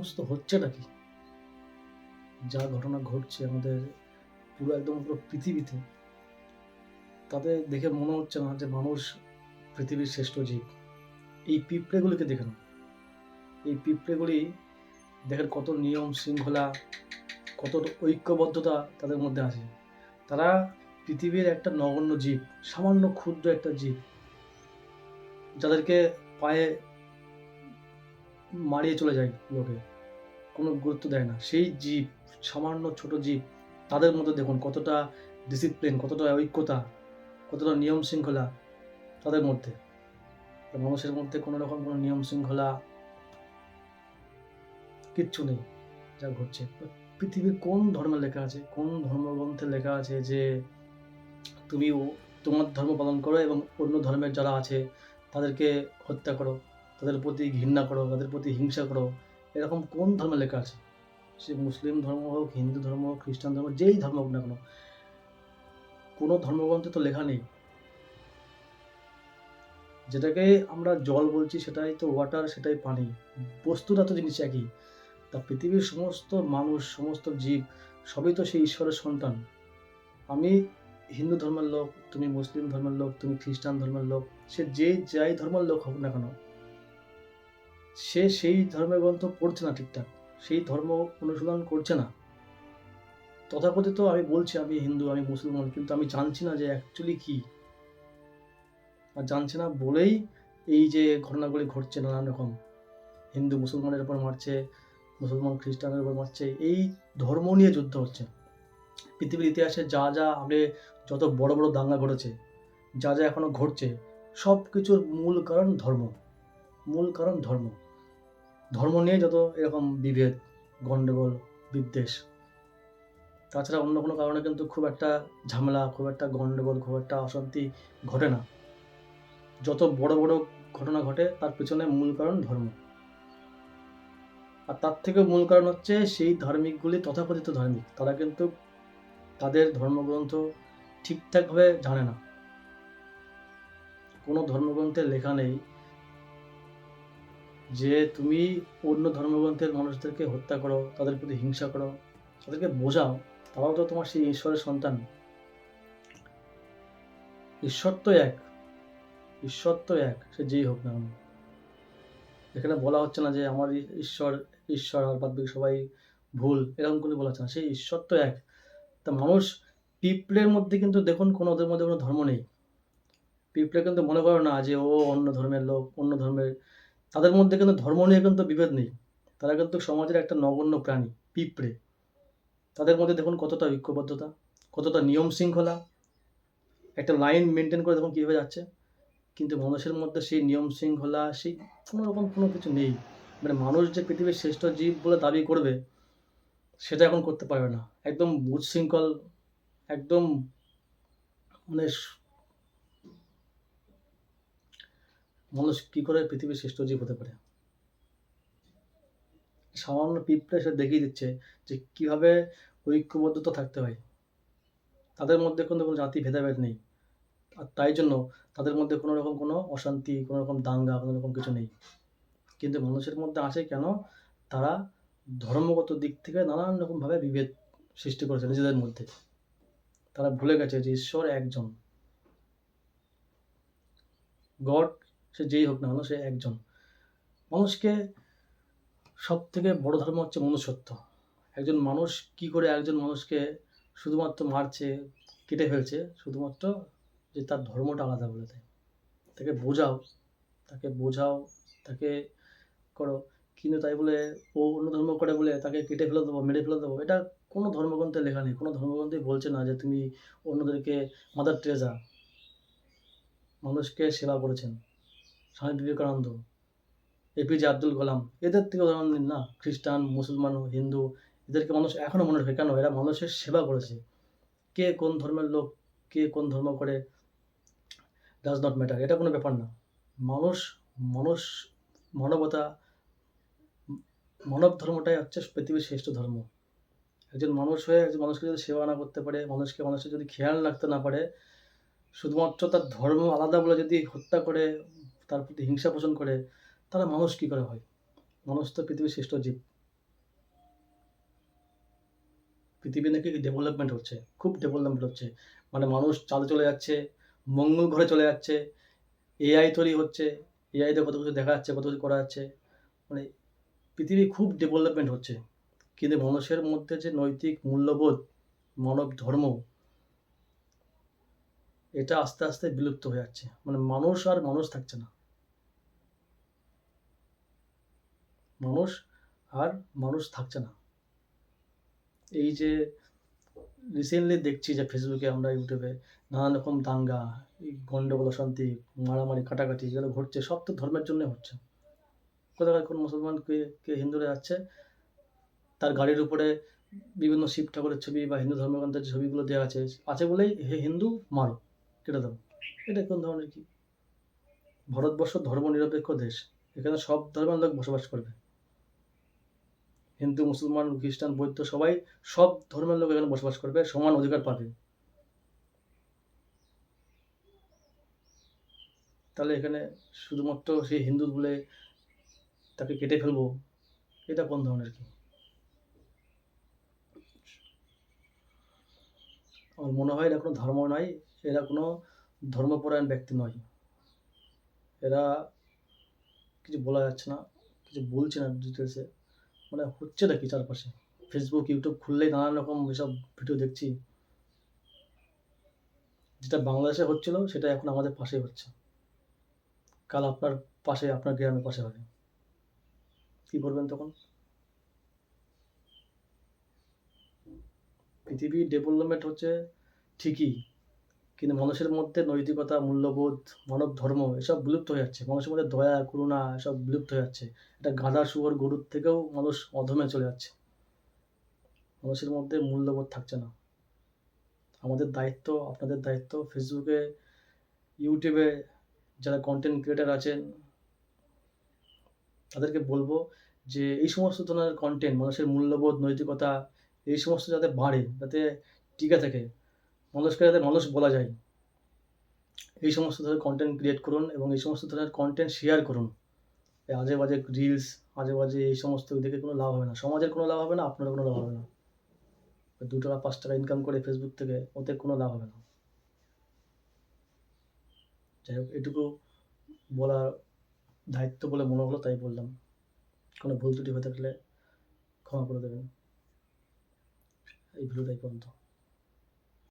সমস্ত হচ্ছে নাকি, যা ঘটনা ঘটছে আমাদের পুরো পৃথিবীতে, তাতে দেখে মনে হচ্ছে না যে মানুষ পৃথিবীর শ্রেষ্ঠ জীব। এই পিঁপড়েগুলিকে দেখে না, এই পিঁপড়েগুলি দেখেন কত নিয়ম শৃঙ্খলা, কত ঐক্যবদ্ধতা তাদের মধ্যে আছে। তারা পৃথিবীর একটা নগণ্য জীব, সামান্য ক্ষুদ্র একটা জীব, যাদেরকে পায়ে মারিয়ে চলে যায় লোকে, কোনো গুরুত্ব দেয় না। সেই জীব, সামান্য ছোট জীব, তাদের মধ্যে দেখুন কতটা ডিসিপ্লিন, কতটা ঐক্যতা, কতটা নিয়ম শৃঙ্খলা তাদের মধ্যে। মানুষের মধ্যে কোনো রকম কোনো নিয়ম শৃঙ্খলা কিচ্ছু নেই যা ঘটছে। পৃথিবীর কোন ধর্মে লেখা আছে, কোন ধর্মগ্রন্থে লেখা আছে যে তুমি তোমার ধর্ম পালন করো এবং অন্য ধর্মের যারা আছে তাদেরকে হত্যা করো, তাদের প্রতি ঘৃণা করো, তাদের প্রতি হিংসা করো? এরকম কোন ধর্মে লেখা আছে? সে মুসলিম ধর্ম হোক, হিন্দু ধর্ম হোক, খ্রিস্টান ধর্ম, যেই ধর্ম হোক না কেন, কোনো ধর্মগ্রন্থে তো লেখা নেই। যেটাকে আমরা জল বলছি সেটাই তো ওয়াটার, সেটাই পানি, বস্তুটা তো জিনিস একই। তা পৃথিবীর সমস্ত মানুষ, সমস্ত জীব সবই তো সেই ঈশ্বরের সন্তান। আমি হিন্দু ধর্মের লোক, তুমি মুসলিম ধর্মের লোক, তুমি খ্রিস্টান ধর্মের লোক, সে যে যাই ধর্মের লোক হোক না কেন, সে সেই ধর্মের গ্রন্থ পড়ছে না ঠিকঠাক, সেই ধর্ম অনুশীলন করছে না। তথাকথিত আমি বলছি আমি হিন্দু, আমি মুসলমান, কিন্তু আমি জানছি না যে অ্যাকচুয়ালি কি। আর জানছি না বলেই এই যে ঘটনাগুলি ঘটছে নানান রকম, হিন্দু মুসলমানের উপর মারছে, মুসলমান খ্রিস্টানের উপর মারছে, এই ধর্ম নিয়ে যুদ্ধ হচ্ছে। পৃথিবীর ইতিহাসে যা যা আগে যত বড় বড় দাঙ্গা ঘটেছে, যা যা এখনো ঘটছে, সব কিছুর মূল কারণ ধর্ম, মূল কারণ ধর্ম। ধর্ম নিয়ে যত এরকম বিভেদ, গণ্ডগোল, বিদ্বেষ, তাছাড়া অন্য কোনো কারণে কিন্তু খুব একটা ঝামেলা, খুব একটা গণ্ডগোল, খুব একটা অশান্তি ঘটে না। যত বড় বড় ঘটনা ঘটে তার পেছনে মূল কারণ ধর্ম। আর তার থেকেও মূল কারণ হচ্ছে সেই ধার্মিকগুলি, তথাকথিত ধার্মিক, তারা কিন্তু তাদের ধর্মগ্রন্থ ঠিকঠাকভাবে জানে না। কোনো ধর্মগ্রন্থে লেখা নেই যে তুমি অন্য ধর্মগ্রন্থের মানুষদেরকে হত্যা করো, তাদের প্রতি হিংসা করো, তাদেরকে বোঝাও, তারাও তো তোমার সেই ঈশ্বরের সন্তান। ঈশ্বর তো এক, ঈশ্বর তো এক, সে যেই হোক না কেন। এখানে বলা হচ্ছে না যে আমার ঈশ্বর ঈশ্বর আর বাদ বাকি সবাই ভুল, এরকম কোনো বলা হচ্ছে না। সেই ঈশ্বর তো এক। তা মানুষ, পিঁপড়ের মধ্যে কিন্তু দেখুন কোনো, ওদের মধ্যে কোনো ধর্ম নেই। পিঁপড়ে কিন্তু মনে করে না যে ও অন্য ধর্মের লোক, অন্য ধর্মের, তাদের মধ্যে কিন্তু ধর্ম নিয়ে কিন্তু বিভেদ নেই। তারা কিন্তু সমাজের একটা নগণ্য প্রাণী, পিঁপড়ে। তাদের মধ্যে দেখুন কতটা ঐক্যবদ্ধতা, কতটা নিয়ম শৃঙ্খলা, একটা লাইন মেনটেন করে দেখুন কীভাবে যাচ্ছে। কিন্তু মানুষের মধ্যে সেই নিয়ম শৃঙ্খলা, সেই কোনো রকম কোনো কিছু নেই। মানে মানুষ যে পৃথিবীর শ্রেষ্ঠ জীব বলে দাবি করবে, সেটা এখন করতে পারবে না। একদম উচ্ছৃঙ্খল, একদম মানে মানুষ কী করে পৃথিবীর শ্রেষ্ঠ জীব হতে পারে? সামান্য পিঁপড়ে সে দেখিয়ে দিচ্ছে যে কীভাবে ঐক্যবদ্ধতা থাকতে হয়। তাদের মধ্যে কিন্তু কোনো জাতি ভেদাভেদ নেই। আর তাই জন্য তাদের মধ্যে কোনো রকম কোনো অশান্তি, কোনো রকম দাঙ্গা, কোনো রকম কিছু নেই। কিন্তু মানুষের মধ্যে আছে কেন? তারা ধর্মগত দিক থেকে নানান রকমভাবে বিভেদ সৃষ্টি করেছে নিজেদের মধ্যে। তারা ভুলে গেছে যে ঈশ্বর একজন। গড, সে যেই হোক না কেন, সে একজন। মানুষকে সবথেকে বড় ধর্ম হচ্ছে মনুষ্যত্ব। একজন মানুষ কী করে একজন মানুষকে শুধুমাত্র মারছে, কেটে ফেলছে, শুধুমাত্র যে তার ধর্মটা আলাদা বলে দেয়। তাকে বোঝাও, তাকে বোঝাও, তাকে করো, কিন্তু তাই বলে ও অন্য ধর্ম করে বলে তাকে কেটে ফেলে দেবো, মেরে ফেলে দেবো, এটা কোনো ধর্মগ্রন্থে লেখা নেই। কোনো ধর্মগ্রন্থেই বলছে না যে তুমি অন্যদেরকে, মাদার টেরেসা মানুষকে সেবা করেছেন, স্বামী বিবেকানন্দ, এপিজে আব্দুল কালাম, এদের থেকে উদাহরণ নিন না। খ্রিস্টান, মুসলমান, হিন্দু, এদেরকে মানুষ এখনও মনে রাখে কেন? এরা মানুষের সেবা করেছে। কে কোন ধর্মের লোক, কে কোন ধর্ম করে, ডাজ নট ম্যাটার, এটা কোনো ব্যাপার না। মানুষ, মানুষ, মানবতা, মানব ধর্মটাই হচ্ছে পৃথিবীর শ্রেষ্ঠ ধর্ম। একজন মানুষ হয়ে একজন মানুষকে যদি সেবা না করতে পারে, মানুষের যদি খেয়াল রাখতে না পারে, শুধুমাত্র তার ধর্ম আলাদা বলে যদি হত্যা করে, তার প্রতি হিংসা পোষণ করে, তাহলে মানুষ কী করে হয়? মানুষ তো পৃথিবীর শ্রেষ্ঠ জীব। পৃথিবী নাকি ডেভেলপমেন্ট হচ্ছে, খুব ডেভেলপমেন্ট হচ্ছে। মানে মানুষ চাঁদে চলে যাচ্ছে, মঙ্গল গ্রহে চলে যাচ্ছে, এআই তৈরি হচ্ছে, এআই দিয়ে কত কিছু দেখা যাচ্ছে, কত কিছু করা যাচ্ছে। মানে পৃথিবী খুব ডেভেলপমেন্ট হচ্ছে। কিন্তু মানুষের মধ্যে যে নৈতিক মূল্যবোধ, মানব ধর্ম, এটা আস্তে, আস্তে বিলুপ্ত হয়ে যাচ্ছে। মানে মানুষ আর মানুষ থাকছে না। মানুষ আর মানুষ থাকছে না। এই যে রিসেন্টলি দেখছি যে ফেসবুকে আমরা ইউটিউবে নানান রকম দাঙ্গা, এই গন্ডগোল অশান্তি, মারামারি কাটাকাটি যেগুলো ঘটছে সব তো ধর্মের জন্য হচ্ছে। কোথাকার কোন মুসলমান কে হিন্দুরা যাচ্ছে, তার গাড়ির উপরে বিভিন্ন শিব ঠাকুরের ছবি বা হিন্দু ধর্মগ্রন্থের যে ছবিগুলো দেওয়া আছে বলেই হে হিন্দু মারো, কেটে দাও। এটা কোন ধরনের কি? ভারতবর্ষ ধর্মনিরপেক্ষ দেশ, এখানে সব ধর্মের লোক বসবাস করবে। হিন্দু, মুসলমান, খ্রিস্টান, বৌদ্ধ সবাই, সব ধর্মের লোক এখানে বসবাস করবে, সমান অধিকার পাবে। তাহলে এখানে শুধুমাত্র সেই হিন্দু বলে তাকে কেটে ফেলবো, এটা কোন ধরনের কি? আমার মনে হয় এরা কোনো ধর্ম নয়, এরা কোনো ধর্মপরায়ণ ব্যক্তি নয়। এরা কিছু বলা যাচ্ছে না, কিছু বলছে না ডিটেলসে। মানে হচ্ছেটা কি চারপাশে? ফেসবুক, ইউটিউব খুললেই নানান রকম এসব ভিডিও দেখছি। যেটা বাংলাদেশে হচ্ছিল সেটা এখন আমাদের পাশেই হচ্ছে। কাল আপনার পাশে, আপনার গ্রামের পাশে হবে। কি করবেন তখন? পৃথিবীর ডেভেলপমেন্ট হচ্ছে ঠিকই, কিন্তু মানুষের মধ্যে নৈতিকতা, মূল্যবোধ, মানব ধর্ম এসব বিলুপ্ত হয়ে যাচ্ছে। মানুষের মধ্যে দয়া, করুণা এসব বিলুপ্ত হয়ে যাচ্ছে। এটা গাধা, শুয়োর, গরুর থেকেও মানুষ অধমে চলে যাচ্ছে। মানুষের মধ্যে মূল্যবোধ থাকছে না। আমাদের দায়িত্ব, আপনাদের দায়িত্ব, ফেসবুকে, ইউটিউবে যারা কন্টেন্ট ক্রিয়েটার আছেন তাদেরকে বলবো যে এই সমস্ত ধরনের কন্টেন্ট, মানুষের মূল্যবোধ, নৈতিকতা এই সমস্ত যাতে বাড়ে, যাতে টিকে থাকে, মানুষকে যাতে মানুষ বলা যায়, এই সমস্ত ধরনের কন্টেন্ট ক্রিয়েট করুন এবং এই সমস্ত ধরনের কন্টেন্ট শেয়ার করুন। এই আজে বাজে রিলস, আজে বাজে এই সমস্ত দেখে কোনো লাভ হবে না। সমাজের কোনো লাভ হবে না, আপনার কোনো লাভ হবে না। ২ টাকা ৫ টাকা ইনকাম করে ফেসবুক থেকে, ওতে কোনো লাভ হবে না। যাই হোক, এটুকু বলার দায়িত্ব বলে মনে হলো, তাই বললাম। কোনো ভুল ত্রুটি হয়ে থাকলে ক্ষমা করে দেবেন। এই ভিডিওটা এই পর্যন্ত।